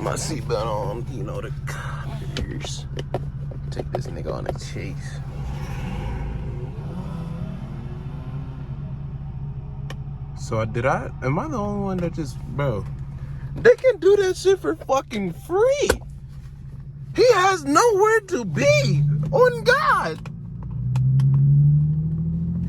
put my seatbelt on, you know, the coppers. Take this nigga on a chase. So am I the only one that just, bro, they can do that shit for fucking free. He has nowhere to be, on God.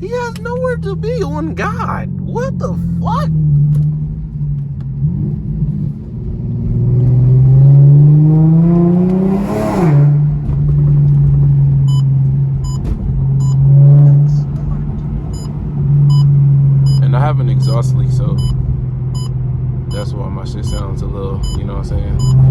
He has nowhere to be, on God. What the fuck? And I have an exhaust leak, so that's why my shit sounds a little, you know what I'm saying?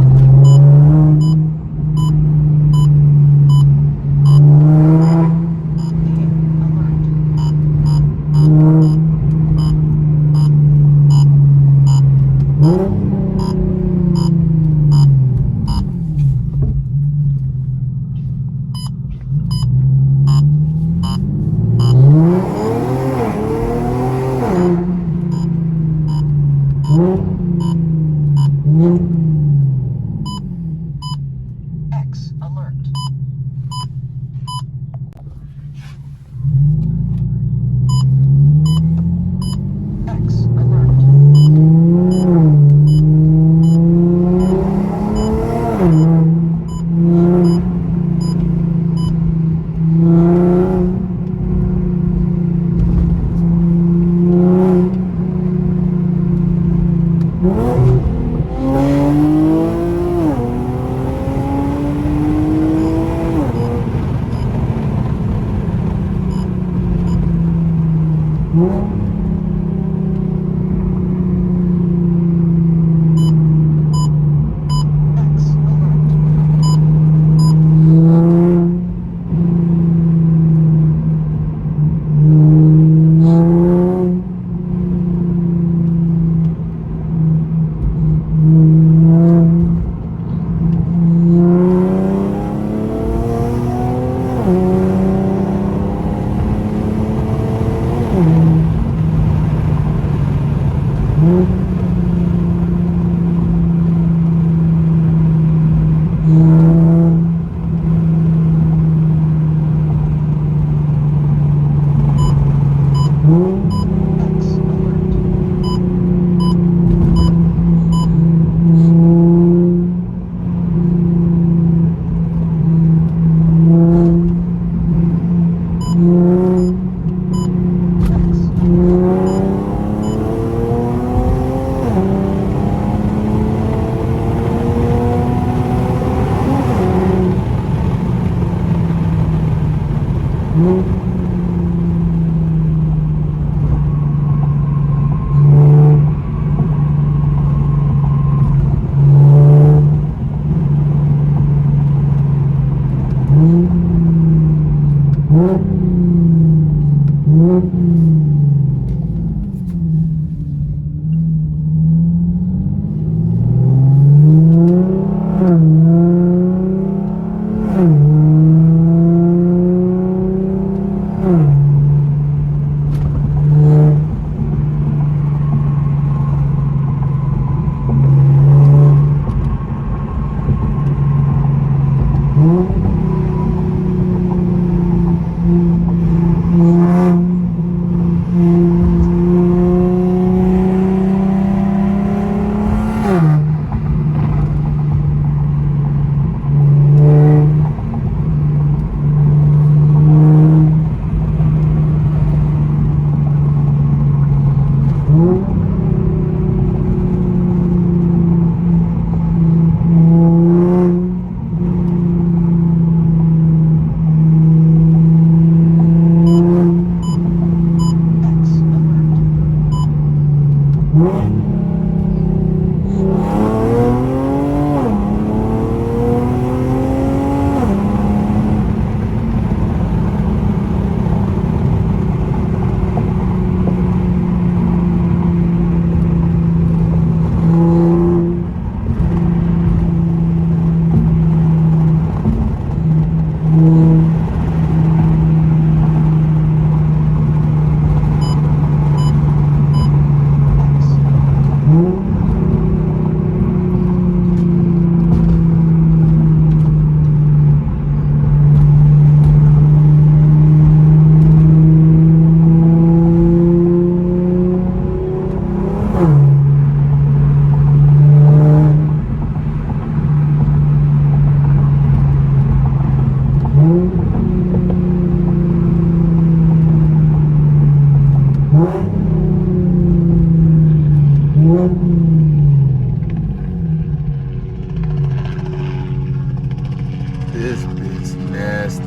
This bitch nasty.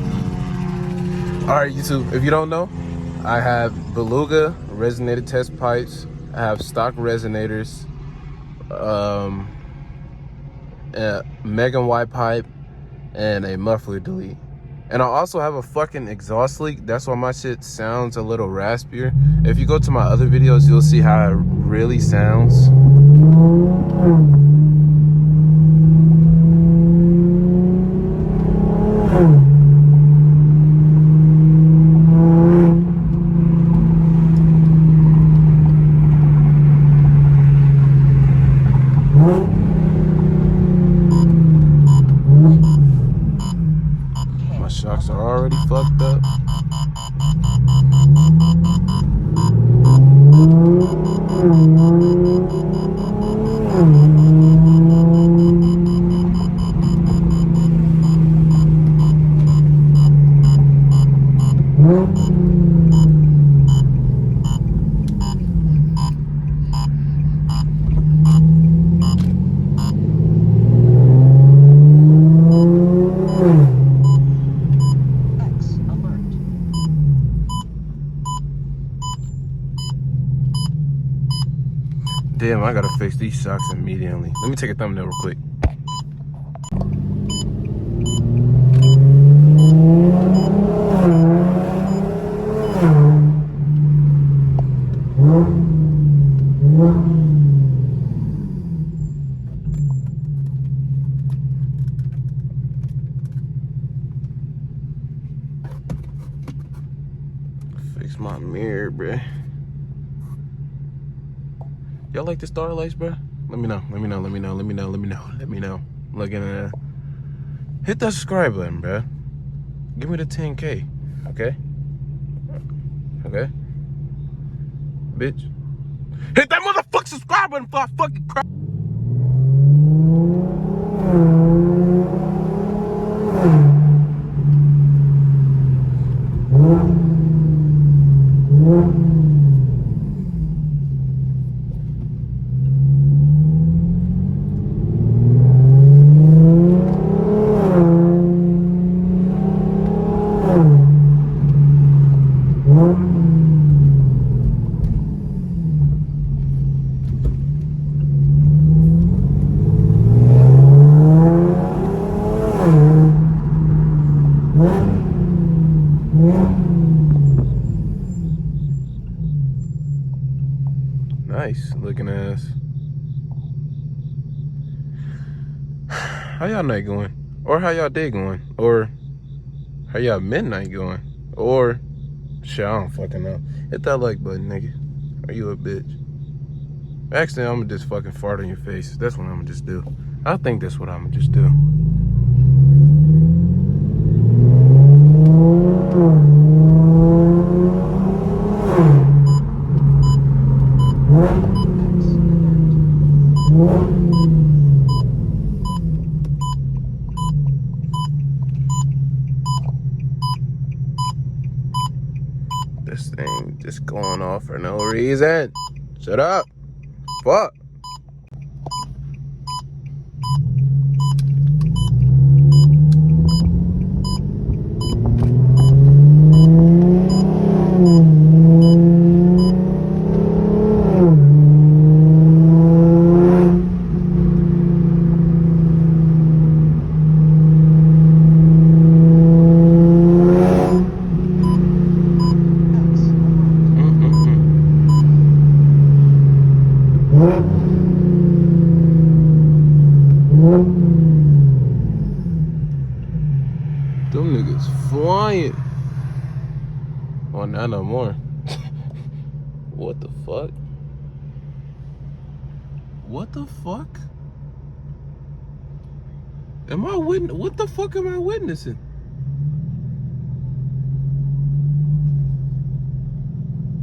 Alright, YouTube, if you don't know, I have Beluga resonator test pipes. I have stock resonators, a Megan Y pipe, and a muffler delete. And I also have a fucking exhaust leak. That's why my shit sounds a little raspier. If you go to my other videos, you'll see how it really sounds. My shocks are already fucked up. Damn, I gotta fix these shocks immediately. Let me take a thumbnail real quick. Fix my mirror, bruh. Y'all like the starlights, bro? Let me know. Let me know. Let me know. Let me know. Let me know. Let me know. Looking at hit that subscribe button, bro. Give me the 10K. Okay? Okay? Bitch. Hit that motherfucking subscribe button before I fucking cry. Nice looking ass. How y'all night going? Or how y'all day going? Or how y'all midnight going? Or shit, I don't fucking know. Hit that like button, nigga. Are you a bitch? Actually, I'm gonna just fucking fart on your face. That's what I'm gonna just do. I think that's what I'm gonna just do. This thing just going off for no reason. Shut up. Fuck. Them niggas flying. Oh, not no more. What the fuck? What the fuck? What the fuck am I witnessing?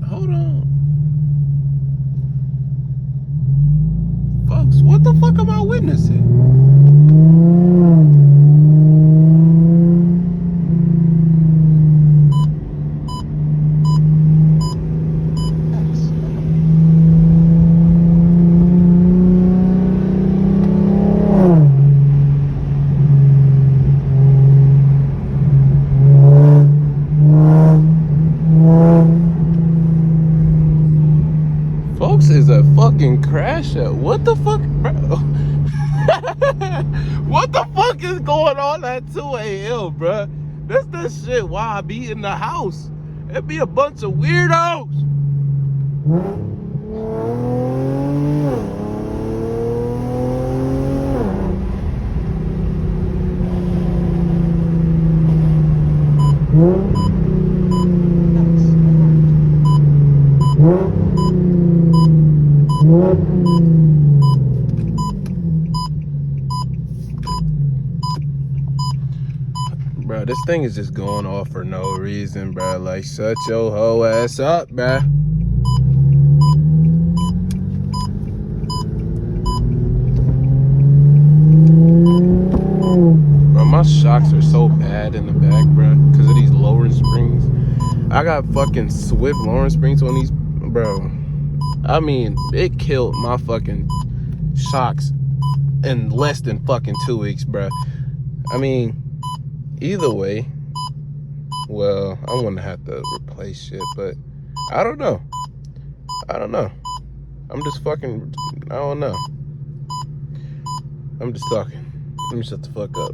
Hold on. Folks, what the fuck am I witnessing? is a fucking crash out. What the fuck, bro? What the fuck is going on at 2 a.m., bro? That's that shit why I be in the house. It be a bunch of weirdos. Bro, this thing is just going off for no reason, bro. Like, shut your hoe ass up, bro. Bro, my shocks are so bad in the back, bro, because of these lowering springs. I got fucking Swift lowering springs on these, bro. I mean, it killed my fucking shocks in less than fucking 2 weeks, bro. I mean, either way, well, I'm gonna have to replace shit, but I don't know. I'm just fucking, I don't know. I'm just talking. Let me shut the fuck up.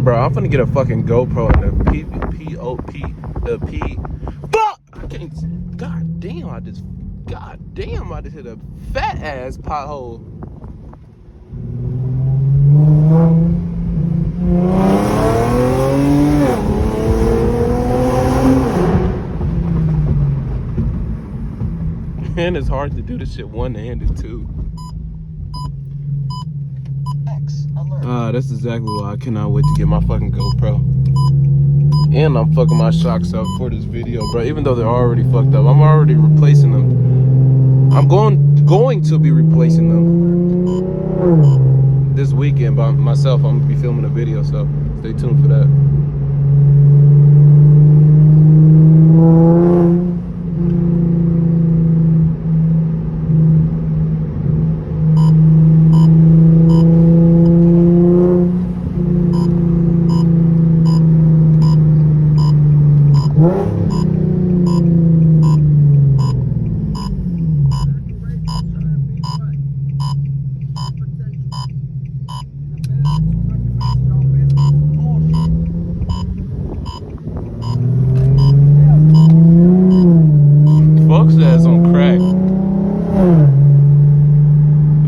Bro, I'm finna get a fucking GoPro and the fuck! I can't, god damn, I just hit a fat ass pothole. And it's hard to do this shit one-handed too. That's exactly why I cannot wait to get my fucking GoPro. And I'm fucking my shocks up for this video, bro. Even though they're already fucked up, I'm already replacing them. I'm going to be replacing them this weekend by myself. I'm gonna be filming a video, so stay tuned for that.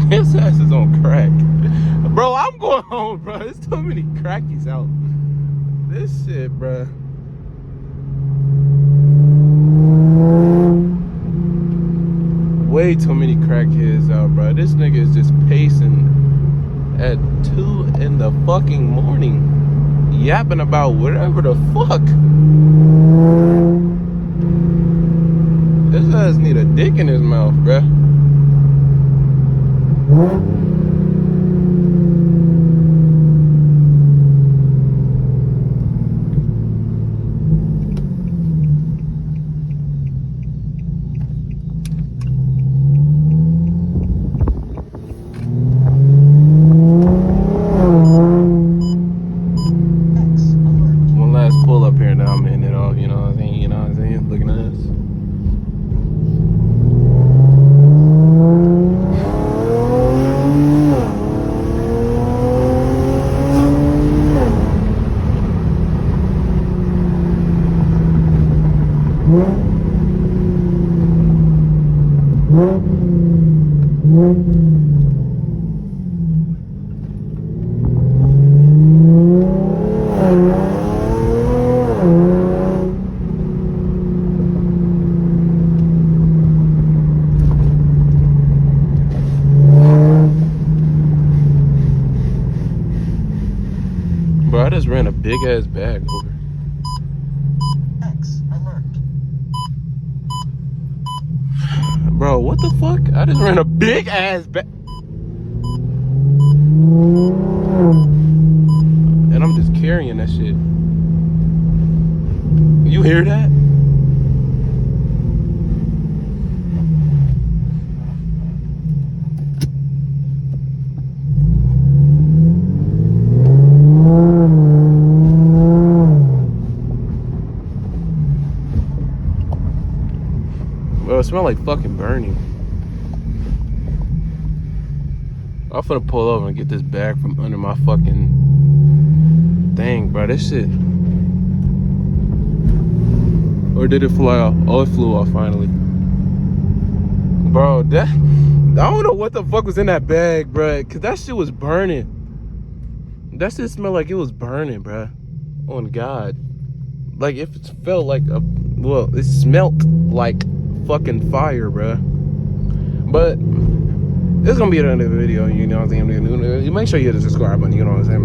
His ass is on crack. Bro, I'm going home, bro. There's too many crackies out. This shit, bro. Way too many crackheads out, bro. This nigga is just pacing at 2 in the fucking morning, yapping about whatever the fuck. This ass need a dick in his mouth, bruh. One last pull up here and I'm hitting it off, you know what I'm saying? You know what I'm saying? Looking at this. Bro, I just ran a big ass bag over. X alert. Bro, what the fuck? I just ran a big ass bag. carrying that shit. You hear that? Bro, it smells like fucking burning. I'm finna pull over and get this bag from under my fucking thing, bro. This shit. Or did it fly off? Oh, it flew off finally. Bro, that, I don't know what the fuck was in that bag, bro. Cause that shit was burning. That shit smelled like it was burning, bro. On God. Like if it felt like a, well, it smelt like fucking fire, bro. But it's gonna be another video, you know what I'm saying? You make sure you hit the subscribe button, you know what I'm saying?